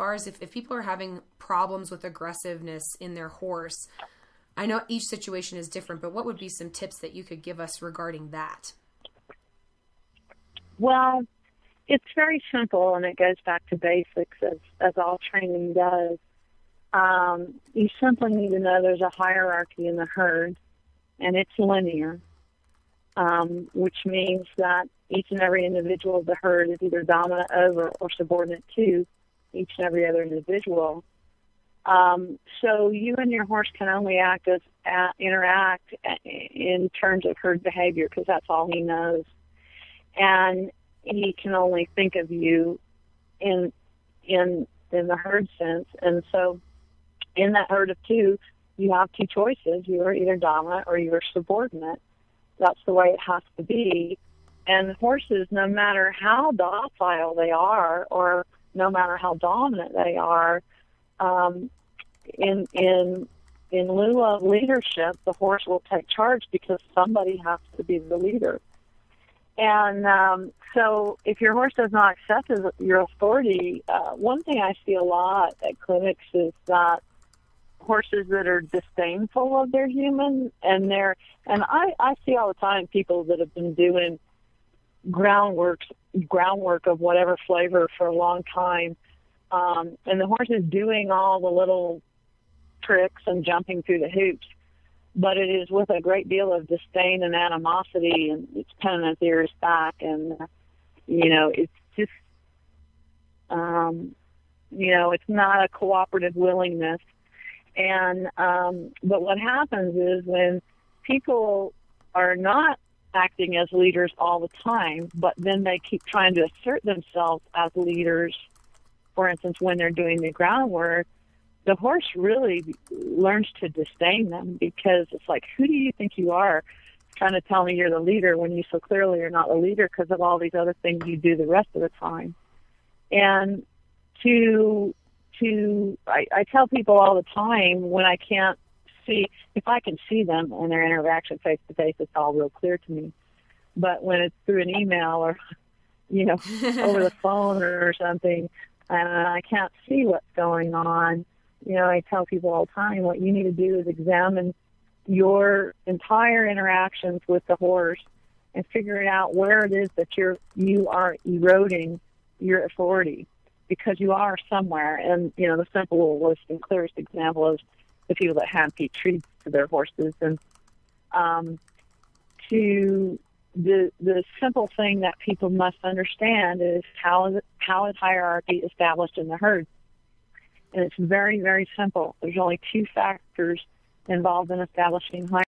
far as if people are having problems with aggressiveness in their horse, I know each situation is different, but what would be some tips that you could give us regarding that? Well, it's very simple, and it goes back to basics, as all training does. You simply need to know there's a hierarchy in the herd, and it's linear, which means that each and every individual of the herd is either dominant over or subordinate to each and every other individual. So you and your horse can only interact in terms of herd behavior, because that's all he knows. And he can only think of you in the herd sense. And so in that herd of two, you have two choices. You are either dominant or you are subordinate. That's the way it has to be. And horses, no matter how docile they are or no matter how dominant they are, in lieu of leadership, the horse will take charge because somebody has to be the leader. And so if your horse does not accept your authority, one thing I see a lot at clinics is that horses that are disdainful of their human, and I see all the time people that have been doing groundwork of whatever flavor for a long time, and the horse is doing all the little tricks and jumping through the hoops, but it is with a great deal of disdain and animosity, and it's pinning its ears back, and it's just it's not a cooperative willingness. And but what happens is when people are not acting as leaders all the time, but then they keep trying to assert themselves as leaders, for instance, when they're doing the groundwork, the horse really learns to disdain them, because it's like, who do you think you are trying to tell me you're the leader when you so clearly are not the leader because of all these other things you do the rest of the time? And I tell people all the time, when I can't see, if I can see them in their interaction face to face, it's all real clear to me. But when it's through an email or, over the phone or something, and I can't see what's going on, I tell people all the time, what you need to do is examine your entire interactions with the horse and figure out where it is that you are eroding your authority, because you are somewhere. And, the simplest and clearest example is the people that hand-feed treats to their horses. And the simple thing that people must understand is how is hierarchy established in the herd. And it's very, very simple. There's only two factors involved in establishing hierarchy.